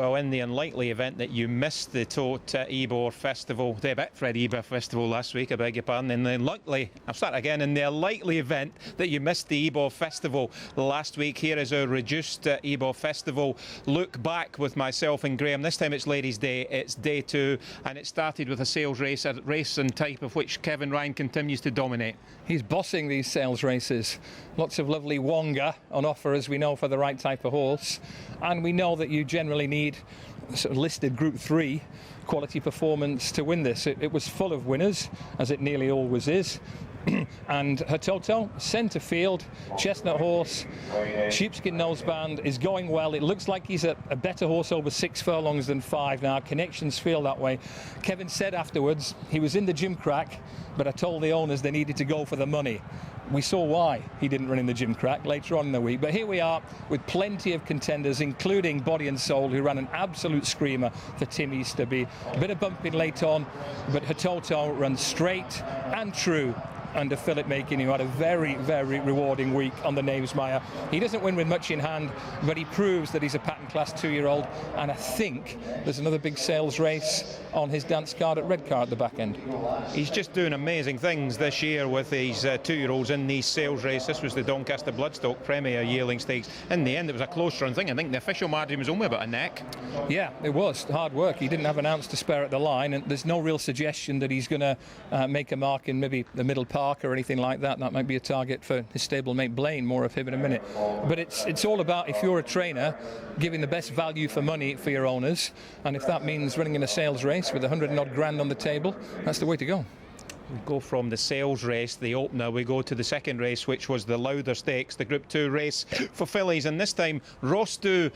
Well, in the unlikely event that you missed the Ebor Festival, the Betfred Ebor Festival last week, I beg your pardon, in the unlikely event that you missed the Ebor Festival last week, here is our reduced Ebor Festival look back with myself and Graham. This time it's Ladies' Day, it's day 2, and it started with a sales race, a race and type of which Kevin Ryan continues to dominate. He's bossing these sales races. Lots of lovely wonga on offer, as we know, for the right type of horse. And we know that you generally need sort of listed Group 3 quality performance to win this. It was full of winners, as it nearly always is. And Hototo, centre field, chestnut horse, sheepskin noseband, is going well. It looks like he's a better horse over 6 furlongs than 5 now. Connections feel that way. Kevin said afterwards he was in the gym crack, but I told the owners they needed to go for the money. We saw why he didn't run in the gym crack later on in the week. But here we are with plenty of contenders, including Body and Soul, who ran an absolute screamer for Tim Easterby. A bit of bumping late on, but Hototo runs straight and true under Philip Makin, who had a very, very rewarding week on the Knavesmire. He doesn't win with much in hand, but he proves that he's a pattern class 2-year-old, and I think there's another big sales race on his dance card at Redcar at the back end. He's just doing amazing things this year with these 2-year-olds in these sales race. This was the Doncaster Bloodstock Premier Yearling Stakes. In the end, it was a close run thing. I think the official margin was only about a neck. Yeah, it was hard work. He didn't have an ounce to spare at the line, and there's no real suggestion that he's going to make a mark in maybe the middle park or anything like that. That might be a target for his stablemate Blaine. More of him in a minute. But it's all about, if you're a trainer, giving the best value for money for your owners, and if that means running in a sales race with 100 and odd grand on the table, that's the way to go. We go from the sales race, the opener, we go to the second race, which was the Lowther Stakes, the Group 2 race for fillies, and this time Rostu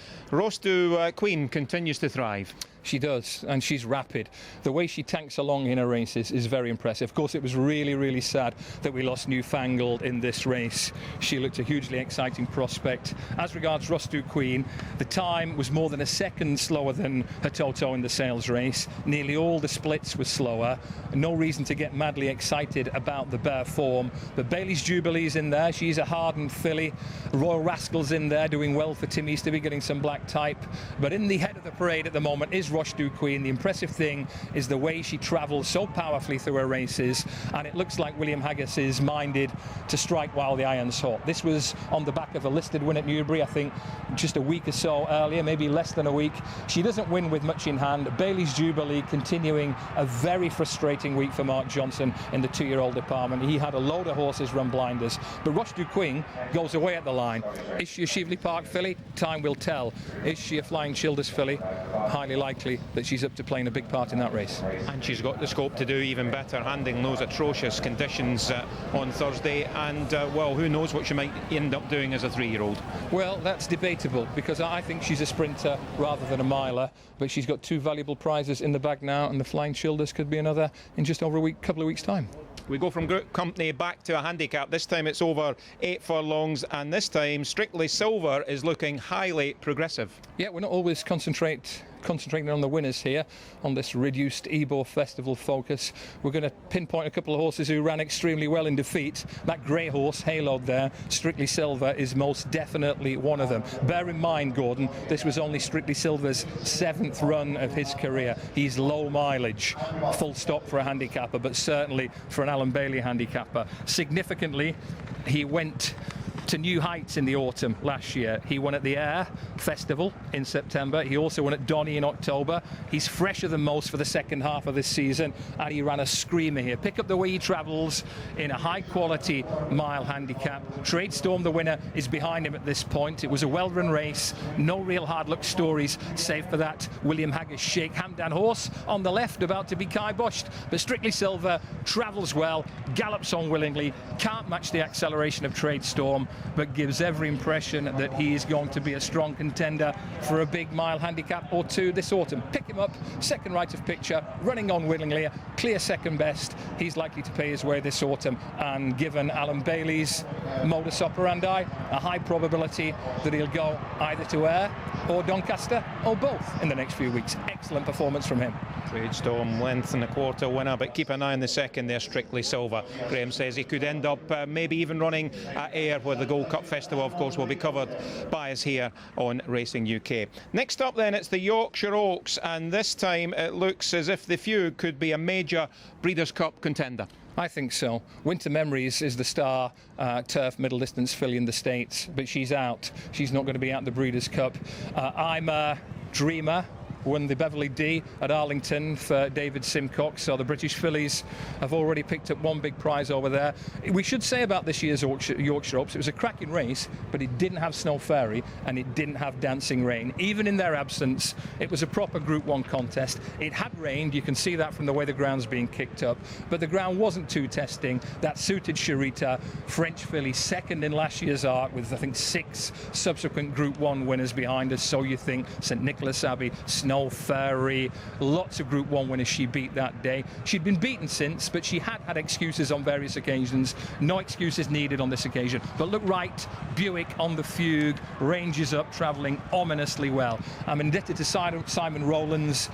Queen continues to thrive. She does, and she's rapid. The way she tanks along in her races is very impressive. Of course, it was really, really sad that we lost Newfangled in this race. She looked a hugely exciting prospect. As regards Rostu Queen, the time was more than a second slower than Hototo in the sales race. Nearly all the splits were slower. No reason to get madly excited about the bare form. But Bailey's Jubilee's in there. She's a hardened filly. Royal Rascal's in there, doing well for Tim Easterby, getting some black type. But in the head of the parade at the moment is Rostu Queen. The impressive thing is the way she travels so powerfully through her races, and it looks like William Haggis is minded to strike while the iron's hot. This was on the back of a listed win at Newbury, I think just a week or so earlier, maybe less than a week. She doesn't win with much in hand. Bailey's Jubilee continuing a very frustrating week for Mark Johnson in the 2-year-old department. He had a load of horses run blinders, but Rostu Queen goes away at the line. Is she a Shively Park filly? Time will tell. Is she a Flying Childers filly? Highly likely that she's up to playing a big part in that race. And she's got the scope to do even better, handling those atrocious conditions on Thursday, and well, who knows what she might end up doing as a 3-year-old. Well, that's debatable, because I think she's a sprinter rather than a miler, but she's got 2 valuable prizes in the bag now, and the Flying Childers could be another in just over a couple of weeks' time. We go from Group Company back to a handicap. This time it's over 8 furlongs, and this time Strictly Silver is looking highly progressive. Yeah, we're not always concentrating on the winners here on this reduced Ebor Festival focus. We're going to pinpoint a couple of horses who ran extremely well in defeat. That grey horse, Haloed there, Strictly Silver, is most definitely one of them. Bear in mind, Gordon, this was only Strictly Silver's 7th run of his career. He's low mileage, full stop for a handicapper, but certainly for an Alan Bailey handicapper. Significantly, he went to new heights in the autumn last year. He won at the Ayr Festival in September. He also won at Donny in October. He's fresher than most for the second half of this season, and he ran a screamer here. Pick up the way he travels in a high quality mile handicap. Tradestorm, the winner, is behind him at this point. It was a well run race, no real hard luck stories save for that William Haggis Sheikh Hamdan horse on the left, about to be kiboshed, but Strictly Silver travels well, gallops on willingly, can't match the acceleration of Tradestorm, but gives every impression that he is going to be a strong contender for a big mile handicap or 2 this autumn. Pick him up, second right of picture, running on willingly, clear second best. He's likely to pay his way this autumn, and given Alan Bailey's modus operandi, a high probability that he'll go either to Ayr or Doncaster or both in the next few weeks. Excellent performance from him. Tradestorm, length and a quarter winner, but keep an eye on the second there, Strictly Silver. Graham says he could end up maybe even running at Ayr, where the Gold Cup Festival, of course, will be covered by us here on Racing UK. Next up then, it's the Yorkshire Oaks, and this time it looks as if the Fugue could be a major Breeders' Cup contender. I think so. Winter Memories is the star turf middle distance filly in the States, but she's out. She's not going to be at the Breeders' Cup. I'm a Dreamer. Won the Beverley D at Arlington for David Simcox, so the British fillies have already picked up one big prize over there. We should say about this year's Yorkshire Oaks, it was a cracking race, but it didn't have Snow Fairy and it didn't have Dancing Rain. Even in their absence, it was a proper Group 1 contest. It had rained, you can see that from the way the ground's being kicked up, but the ground wasn't too testing. That suited Sharita, French filly, second in last year's Arc with I think 6 subsequent Group 1 winners behind us. So you think St Nicholas Abbey, Snow Fairy, lots of Group 1 winners she beat that day. She'd been beaten since, but she had excuses on various occasions. No excuses needed on this occasion. But look right, Buick on the Fugue, ranges up, travelling ominously well. I'm indebted to Simon Rowlands,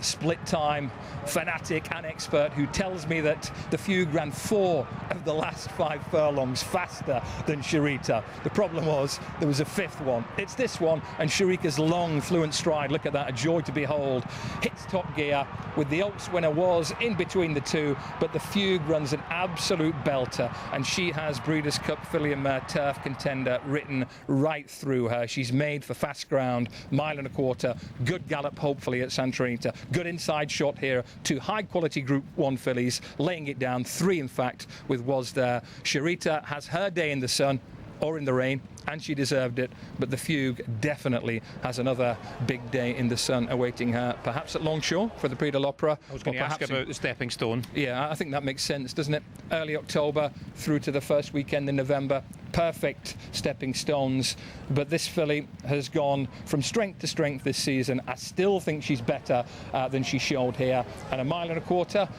split time fanatic and expert, who tells me that the Fugue ran 4 of the last 5 furlongs faster than Sharita. The problem was there was a 5th one. It's this one, and Sharika's long, fluent stride, look at that, a joy to behold, hits top gear with the Oaks winner was in between the two, but the Fugue runs an absolute belter, and she has Breeders' Cup filly and mare turf contender written right through her. She's made for fast ground, 1.25 miles, good gallop hopefully at Santa Anita, good inside shot here, 2 high quality Group 1 fillies laying it down, 3 in fact with Was There. Sharita has her day in the sun or in the rain, and she deserved it, but the Fugue definitely has another big day in the sun awaiting her, perhaps at Longshore for the Prix de l'Opera. I was going to ask about the stepping stone. Yeah, I think that makes sense, doesn't it? Early October through to the first weekend in November, perfect stepping stones, but this filly has gone from strength to strength this season. I still think she's better than she showed here, and 1.25 miles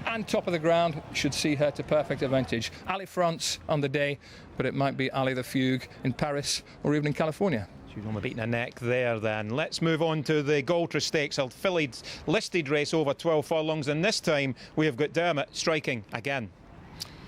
and top of the ground should see her to perfect advantage. Ali France on the day, but it might be Ali the Fugue in Paris or even in California. She's only beating a neck there then. Let's move on to the Galtres Stakes, a filly listed race over 12 furlongs, and this time we have got Dermot striking again.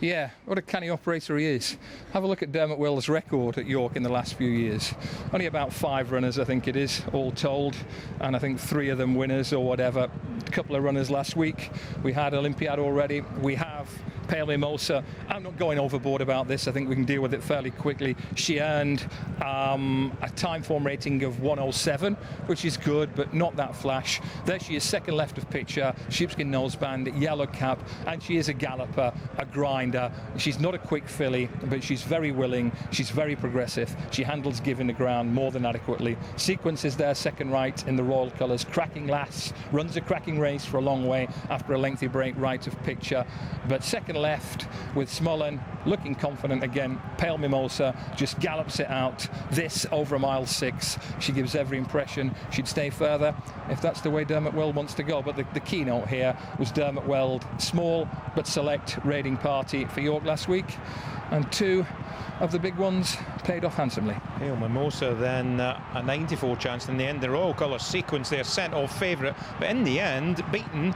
Yeah, what a canny operator he is. Have a look at Dermot Well's record at York in the last few years. Only about 5 runners, I think it is, all told, and I think 3 of them winners or whatever. A couple of runners last week. We had Olympiad already. We have Pale Mimosa. I'm not going overboard about this. I think we can deal with it fairly quickly. She earned a time form rating of 107, which is good, but not that flash. There she is, second left of picture, sheepskin noseband, yellow cap, and she is a galloper, a grinder. She's not a quick filly, but she's very willing, she's very progressive, she handles giving the ground more than adequately. Sequence is there, second right in the royal colours, cracking lass, runs a cracking race for a long way after a lengthy break right of picture, but second left with Smollen, looking confident again. Pale Mimosa just gallops it out, this over 1.6 miles. She gives every impression she'd stay further if that's the way Dermot Weld wants to go, but the keynote here was Dermot Weld, small but select raiding party for York last week, and 2 of the big ones paid off handsomely. Pale Mimosa then a 94 chance in the end. The Royal Colour Sequence there sent off favourite, but in the end beaten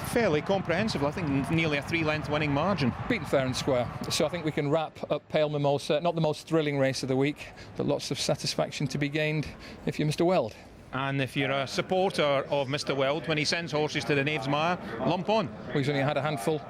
fairly comprehensively. I think nearly a 3-length winning margin. Beaten fair and square. So I think we can wrap up Pale Mimosa. Not the most thrilling race of the week, but lots of satisfaction to be gained if you're Mr. Weld. And if you're a supporter of Mr. Weld, when he sends horses to the Knaves Mire, lump on. Well, he's only had a handful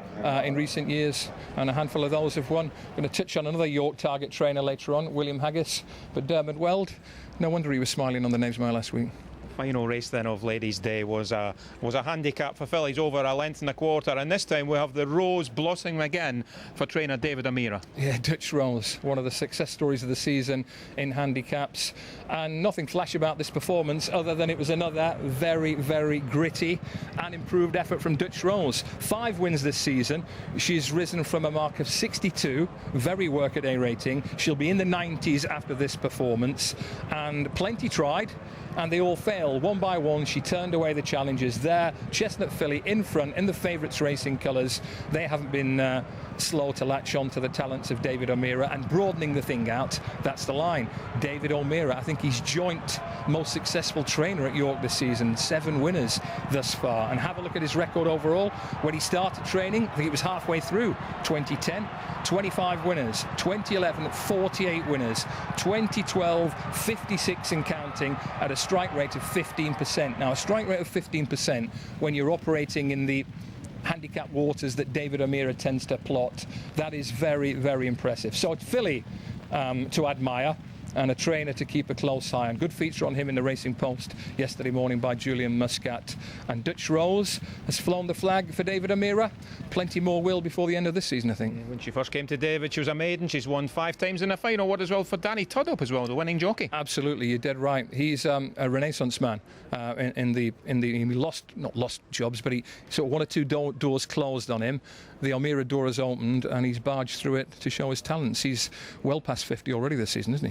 in recent years, and a handful of those have won. Going to touch on another York target trainer later on, William Haggis, but Dermot Weld, no wonder he was smiling on the Knaves Mire last week. Final race then of Ladies' Day was a handicap for fillies over 1.25 lengths, and this time we have the Rose blossoming again for trainer David Amira. Yeah, Dutch Rose, one of the success stories of the season in handicaps, and nothing flash about this performance other than it was another very, very gritty and improved effort from Dutch Rose. 5 wins this season. She's risen from a mark of 62, very workaday rating. She'll be in the 90s after this performance, and plenty tried, and they all failed. One by one, she turned away the challengers there. Chestnut filly in front in the favourites racing colours. They haven't been slow to latch on to the talents of David O'Meara and broadening the thing out. That's the line. David O'Meara, I think he's joint most successful trainer at York this season, 7 winners thus far. And have a look at his record overall. When he started training, I think it was halfway through 2010, 25 winners, 2011 48 winners, 2012 56 and counting at a strike rate of 15%. Now a strike rate of 15% when you're operating in the handicap waters that David O'Meara tends to plot, that is very, very impressive. So it's filly to admire and a trainer to keep a close eye on. Good feature on him in the Racing Post yesterday morning by Julian Muscat. And Dutch Rose has flown the flag for David O'Meara. Plenty more will before the end of this season, I think. When she first came to David, she was a maiden. She's won 5 times in a final. What as well for Danny Tudhope as well, the winning jockey. Absolutely, you're dead right. He's a renaissance man. He not lost jobs, but he sort of 1 or 2 doors closed on him. The O'Meara door has opened, and he's barged through it to show his talents. He's well past 50 already this season, isn't he?